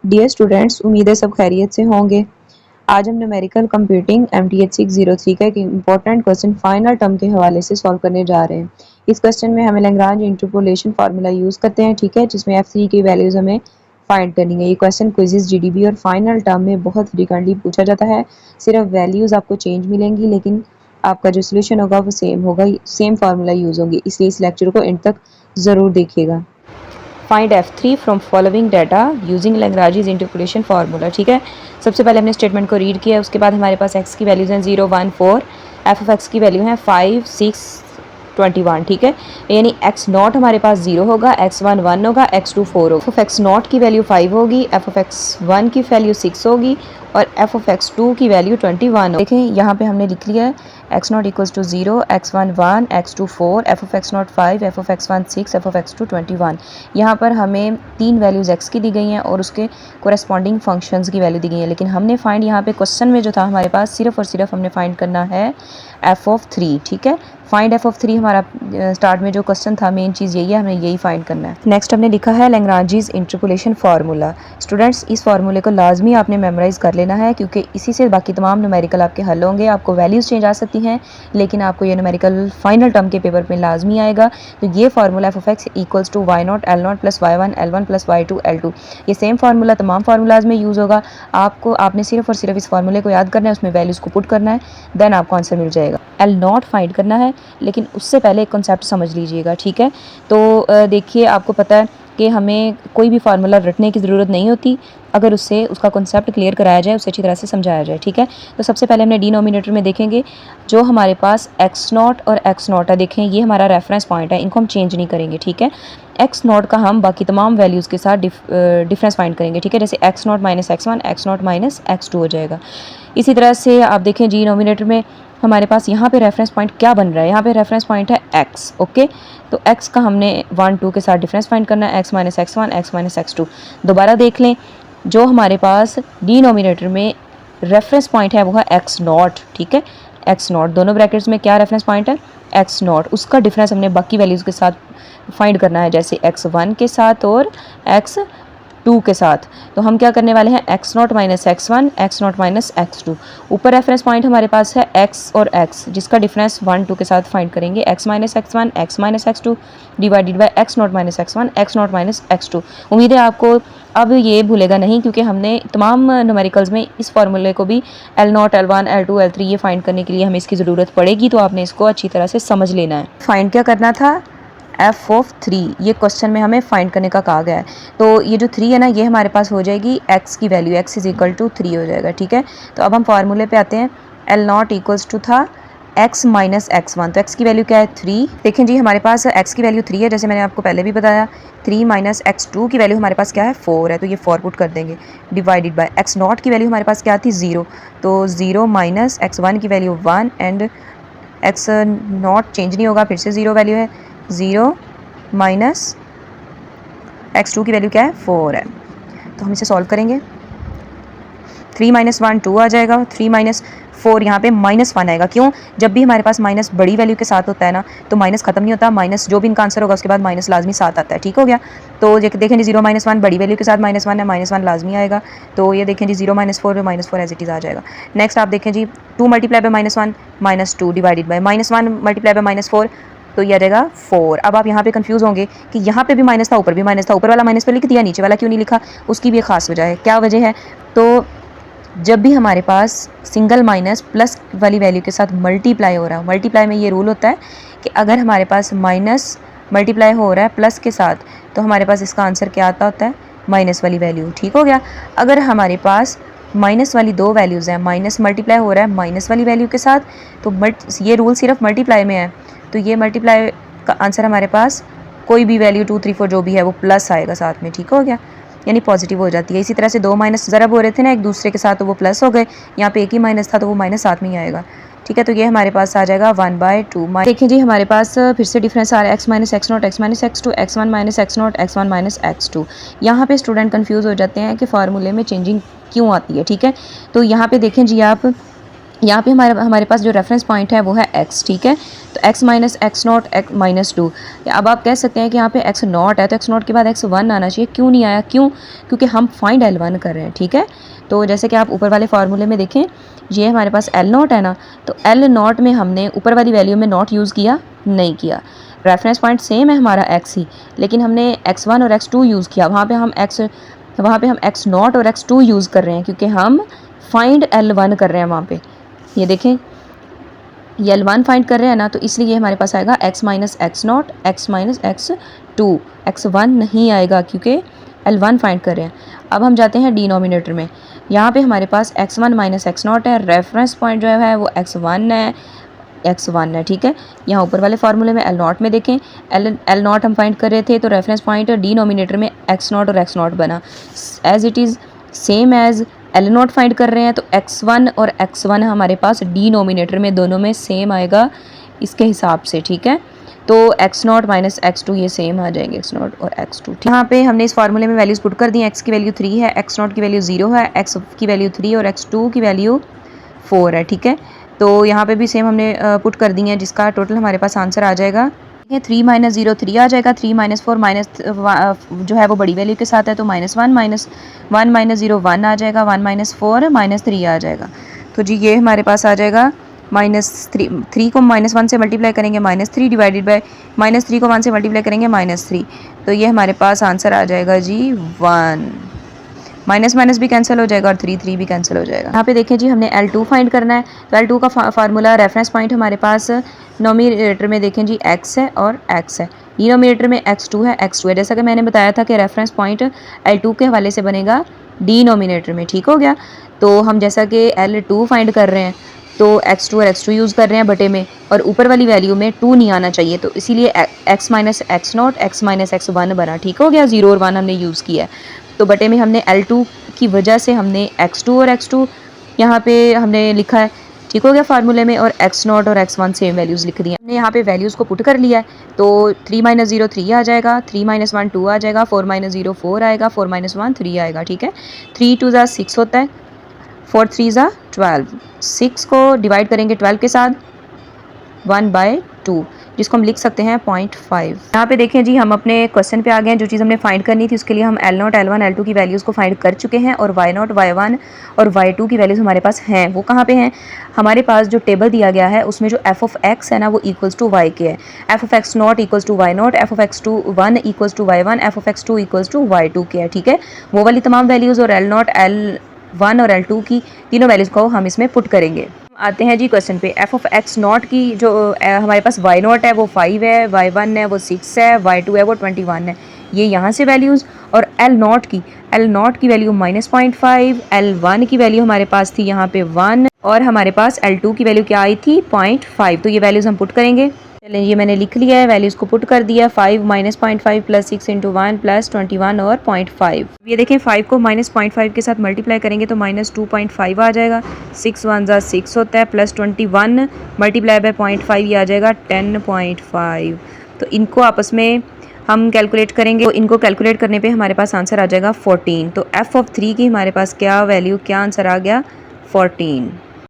Dear students, उम्मीद है सब खैरियत से होंगे। आज हम न्यूमेरिकल कंप्यूटिंग MTH 603 का एक इम्पॉर्टेंट क्वेश्चन फाइनल टर्म के हवाले से सॉल्व करने जा रहे हैं। इस क्वेश्चन में हमें लैग्रांज इंटरपोलेशन फार्मूला यूज़ करते हैं, ठीक है, जिसमें F3 की वैल्यूज़ हमें फाइंड करनी है। ये क्वेश्चन क्विज़िज़, GDB और फाइनल टर्म में बहुत फ्रीक्वेंटली पूछा जाता है। सिर्फ वैल्यूज़ आपको चेंज मिलेंगी, लेकिन आपका जो सोल्यूशन होगा वो सेम होगा, सेम फार्मूला यूज़ होंगे। इसलिए इस लेक्चर को एंड तक ज़रूर देखिएगा। Find F3 from following data using Lagrange interpolation formula, ठीक है। सबसे पहले हमने स्टेटमेंट को रीड किया, उसके बाद हमारे पास x की वैल्यूज हैं 0, 1, 4, एफ ऑफ एक्स की वैल्यू है 5, 6, 21, ठीक है। यानी x नॉट हमारे पास 0 होगा, x1 1 होगा, x2 4 होगा। एफ ऑफ एक्स नॉट की वैल्यू 5 होगी, एफ ऑफ एक्स 1 की वैल्यू 6 होगी और एफ ऑफ एक्स 2 की वैल्यू 21 होगी। देखें यहाँ पे हमने लिख लिया है x naught equals to 0, x1 1, x2 4, f of x naught 5, f of x 1 6, f of x 2 21। यहाँ पर हमें तीन वैल्यूज़ x की दी गई हैं और उसके कोरेस्पॉन्डिंग फंक्शंस की वैल्यू दी गई है। लेकिन हमने फाइंड यहाँ पे क्वेश्चन में जो था हमारे पास सिर्फ और सिर्फ हमने फाइंड करना है एफ ऑफ 3, ठीक है। फाइंड एफ ऑफ 3 हमारा स्टार्ट में जो क्वेश्चन था, मेन चीज़ यही है, हमें यही फाइंड करना है। नेक्स्ट हमने लिखा है लैग्रांज इंटरपोलेशन फार्मूला। स्टूडेंट्स, इस फार्मूले को लाजमी आपने मेमोराइज़ कर लेना है, क्योंकि इसी से बाकी तमाम न्यूमेरिकल आपके हल होंगे। आपको वैल्यूज़ चेंज आ सकती हैं, लेकिन आपको ये न्यूमेरिकल फाइनल टर्म के पेपर में लाजमी आएगा। तो ये formula f of x equals to y naught l naught plus y one l one plus y two l two, ये सेम फार्मूला तमाम फार्मूलाज में यूज़ होगा। आपने सिर्फ और सिर्फ इस फार्मूले को याद करना है, उसमें वैल्यूज़ को पुट करना है, देन आपको आंसर मिल जाएगा। एल नॉट फाइंड करना है, लेकिन उससे पहले एक कॉन्सेप्ट समझ लीजिएगा, ठीक है। तो देखिए, आपको पता है कि हमें कोई भी फार्मूला रटने की ज़रूरत नहीं होती अगर उससे उसका कॉन्सेप्ट क्लियर कराया जाए, उसे अच्छी तरह से समझाया जाए, ठीक है। तो सबसे पहले हमने डिनोमिनेटर में देखेंगे जो हमारे पास एक्स नॉट और एक्स नॉट है। देखें, ये हमारा रेफरेंस पॉइंट है, इनको हम चेंज नहीं करेंगे, ठीक है। एक्स नॉट का हम बाकी तमाम वैल्यूज़ के साथ डिफरेंस फाइंड करेंगे, ठीक है। जैसे x naught minus x one, x naught minus x two हो जाएगा। इसी तरह से आप देखें डिनोमिनेटर में हमारे पास यहाँ पे रेफरेंस पॉइंट क्या बन रहा है, यहाँ पे रेफरेंस पॉइंट है x, ओके। तो x का हमने 1 2 के साथ डिफरेंस फाइंड करना है, x minus x one, x minus x two. दोबारा देख लें, जो हमारे पास डिनोमिनेटर में रेफरेंस पॉइंट है वो है x नॉट, ठीक है। x नॉट दोनों ब्रैकेट्स में क्या रेफरेंस पॉइंट है, x नॉट। उसका डिफरेंस हमने बाकी वैल्यूज़ के साथ फाइंड करना है, जैसे x1 के साथ और x2 के साथ। तो हम क्या करने वाले हैं, x naught minus x one, x naught minus x two. ऊपर रेफरेंस पॉइंट हमारे पास है x और x, जिसका डिफरेंस 1 2 के साथ फाइंड करेंगे, x minus x one, x minus x two divided by x naught minus x one, x naught minus x two. उम्मीद है आपको अब ये भूलेगा नहीं, क्योंकि हमने तमाम न्यूमेरिकल्स में इस फार्मूले को भी L not, L one, L two, L three ये फाइंड करने के लिए हमें इसकी ज़रूरत पड़ेगी। तो आपने इसको अच्छी तरह से समझ लेना है। फाइंड क्या करना था, एफ ऑफ 3, ये क्वेश्चन में हमें फाइंड करने का कहा गया है। तो ये जो 3 है ना, ये हमारे पास हो जाएगी x की value, x is equal to 3 हो जाएगा, ठीक है। तो अब हम फार्मूले पे आते हैं। एल नॉट इक्वल्स टू था x माइनस एक्स वन, तो x की वैल्यू क्या है 3। देखें जी, हमारे पास x की वैल्यू 3 है, जैसे मैंने आपको पहले भी बताया। 3 माइनस x2 की वैल्यू हमारे पास क्या है 4 है, तो ये 4 पुट कर देंगे, डिवाइडेड बाय x नॉट की वैल्यू हमारे पास क्या थी 0, तो 0 माइनस x1 की value 1 and x not change नहीं होगा, फिर से 0 वैल्यू है, 0 माइनस x2 की वैल्यू क्या है 4 है। तो हम इसे सॉल्व करेंगे। 3 माइनस 1 2 आ जाएगा, 3 माइनस 4 यहाँ पे माइनस 1 आएगा। क्यों, जब भी हमारे पास माइनस बड़ी वैल्यू के साथ होता है ना, तो माइनस खत्म नहीं होता, माइनस जो भी इनका आंसर होगा उसके बाद माइनस लाजमी साथ आता है, ठीक हो गया। तो देखें जी, 0 माइनस 1 बड़ी वैल्यू के साथ माइनस 1 है, माइनस 1 लाजमी आएगा। तो ये देखें जी, 0 minus 4 minus 4 as it is आ जाएगा। नेक्स्ट आप देखें जी, 2 multiply by minus 1 minus 2 divided by minus 1 multiply by minus 4, तो ये आ जाएगा 4। अब आप यहाँ पे कंफ्यूज होंगे कि यहाँ पे भी माइनस था, ऊपर भी माइनस था, ऊपर वाला माइनस पे लिख दिया, नीचे वाला क्यों नहीं लिखा। उसकी भी एक खास वजह है। क्या वजह है, तो जब भी हमारे पास सिंगल माइनस प्लस वाली वैल्यू के साथ मल्टीप्लाई हो रहा है, मल्टीप्लाई में ये रूल होता है कि अगर हमारे पास माइनस मल्टीप्लाई हो रहा है प्लस के साथ, तो हमारे पास इसका आंसर क्या आता होता है, माइनस वाली वैल्यू, ठीक हो गया। अगर हमारे पास माइनस वाली दो वैल्यूज़ हैं, माइनस मल्टीप्लाई हो रहा है माइनस वाली वैल्यू के साथ, तो ये रूल सिर्फ मल्टीप्लाई में है, तो ये मल्टीप्लाई का आंसर हमारे पास कोई भी वैल्यू 2 3 4 जो भी है वो प्लस आएगा साथ में, ठीक हो गया, यानी पॉजिटिव हो जाती है। इसी तरह से दो माइनस ज़रब हो रहे थे ना एक दूसरे के साथ, तो वो प्लस हो गए। यहाँ पे एक ही माइनस था तो वो माइनस साथ में ही आएगा, ठीक है। तो ये हमारे पास आ जाएगा 1/2। देखिए जी, हमारे पास फिर से डिफरेंस आ रहा है, x minus x naught, x minus x two, x one minus x naught, x one minus x two. यहाँ पे स्टूडेंट कन्फ्यूज़ हो जाते हैं कि फार्मूले में चेंजिंग क्यों आती है, ठीक है। तो यहाँ पे देखें जी, आप यहाँ पे हमारे पास जो रेफरेंस पॉइंट है वो है x, ठीक है। तो x minus x not x minus 2। अब आप कह सकते हैं कि यहाँ पे x नॉट है तो x नॉट के बाद x1 आना चाहिए, क्यों नहीं आया? क्यों? क्योंकि हम फाइंड L1 कर रहे हैं, ठीक है। तो जैसे कि आप ऊपर वाले फार्मूले में देखें, ये हमारे पास L नॉट है ना, तो L नॉट में हमने ऊपर वाली वैल्यू में नॉट यूज़ किया नहीं किया। रेफरेंस पॉइंट सेम है हमारा x ही, लेकिन हमने x1 और x2 यूज़ किया। वहाँ पे हम x नॉट और x2 यूज़ कर रहे हैं क्योंकि हम फाइंड L1 कर रहे हैं वहाँ पे। ये देखें, ये L1 फाइंड कर रहे हैं ना, तो इसलिए ये हमारे पास आएगा x minus x not x minus x2। x1 नहीं आएगा क्योंकि L1 फाइंड कर रहे हैं। अब हम जाते हैं डिनोमिनेटर में। यहाँ पे हमारे पास x1 माइनस एक्स नॉट है, रेफरेंस पॉइंट जो है वो x1 है, ठीक है। यहाँ ऊपर वाले फार्मूले में L नॉट में देखें, L नॉट हम फाइंड कर रहे थे, तो रेफरेंस पॉइंट डिनोमिनेटर में x नॉट और x नॉट बना। As it is same as L naught find कर रहे हैं, तो x1 और x1 हमारे पास डिनोमिनेटर में दोनों में सेम आएगा इसके हिसाब से, ठीक है। तो x नॉट माइनस x2 ये सेम आ जाएंगे, x नॉट और x2। यहाँ पे हमने इस फार्मूले में वैल्यूज़ पुट कर दी हैं। x की वैल्यू 3 है, x नॉट की वैल्यू 0 है, x की वैल्यू 3 और x2 की वैल्यू 4 है, ठीक है। तो यहाँ पे भी सेम हमने पुट कर दी है, जिसका टोटल हमारे पास आंसर आ जाएगा 3 माइनस 0 3 आ जाएगा। 3 माइनस 4 माइनस जो है वो बड़ी वैल्यू के साथ है, तो -1 माइनस 1 माइनस 0 1 आ जाएगा। 1 माइनस 4 माइनस 3 आ जाएगा। तो जी ये हमारे पास आ जाएगा -3 को -1 से मल्टीप्लाई करेंगे -3 डिवाइडेड बाय -3 को 1 से मल्टीप्लाई करेंगे -3। तो ये हमारे पास आंसर आ जाएगा जी 1। माइनस माइनस भी कैंसिल हो जाएगा और 3 भी कैंसिल हो जाएगा। यहाँ पे देखें जी, हमने L2 फाइंड करना है। तो L2 का फार्मूला, रेफरेंस पॉइंट हमारे पास नोमिनेटर में देखें जी x है और x है, डिनोमिनेटर में x2 है। जैसा कि मैंने बताया था कि रेफरेंस पॉइंट L2 के हवाले से बनेगा डिनोमिनेटर में, ठीक हो गया। तो हम जैसा कि L2 फाइंड कर रहे हैं, तो x2 और x2 यूज़ कर रहे हैं बटे में, और ऊपर वाली वैल्यू में 2 नहीं आना चाहिए, तो इसीलिए x minus x not x minus x1 बना, ठीक हो गया। 0 और 1 हमने यूज़ किया है, तो बटे में हमने L2 की वजह से हमने x2 और x2 यहाँ पे हमने लिखा है, ठीक हो गया फार्मूले में, और x नॉट और x1 सेम वैल्यूज़ लिख दी हैं हमने। यहाँ पे वैल्यूज़ को पुट कर लिया है, तो 3 माइनस 0 3 आ जाएगा, 3 माइनस 1 2 आ जाएगा, 4 माइनस 0 4 आएगा, 4 माइनस 1 3 आएगा, ठीक है। 3 2 ज़ा 6 होता है, 4 3 ज़ा 12। 6 को डिवाइड करेंगे 12 के साथ 1/2, जिसको हम लिख सकते हैं 0.5। यहाँ पे देखें जी, हम अपने क्वेश्चन पे आ गए हैं। जो चीज़ हमने फाइंड करनी थी उसके लिए हम L0 L1 L2 की वैल्यूज़ को फाइंड कर चुके हैं, और Y0 Y1 और Y2 की वैल्यूज़ हमारे पास हैं। वो कहाँ पे हैं? हमारे पास जो टेबल दिया गया है उसमें जो f ऑफ x है ना, वो इक्वल्स टू y के है। f of x naught equals to y naught, f of x1 equals to y1, f of x2 equals to y2 के है, ठीक है। वो वाली तमाम वैल्यूज़ और L0 L1 और L2 की तीनों वैल्यूज़ को हम इसमें पुट करेंगे। आते हैं जी क्वेश्चन पे। f ऑफ x नॉट की जो हमारे पास y नॉट है वो 5 है, y1 है वो 6 है, y2 है वो 21 है, ये यहाँ से वैल्यूज़। और L नॉट की वैल्यू -0.5, L1 की वैल्यू हमारे पास थी यहाँ पे 1, और हमारे पास L2 की वैल्यू क्या आई थी 0.5। तो ये वैल्यूज़ हम पुट करेंगे। चलें, ये मैंने लिख लिया है, वैल्यूज़ को पुट कर दिया। 5 माइनस 0.5 प्लस 6 इंटू 1 प्लस 21 और 0.5। ये देखें, 5 को -0.5 के साथ मल्टीप्लाई करेंगे तो -2.5 आ जाएगा। 6 1 ज़ा 6 होता है, प्लस 21 मल्टीप्लाई बाय 0.5 ये आ जाएगा 10.5। तो इनको आपस में हम कैलकुलेट करेंगे, तो इनको कैलकुलेट करने पे हमारे पास आंसर आ जाएगा 14। तो f ऑफ 3 की हमारे पास क्या वैल्यू, क्या आंसर आ गया 14।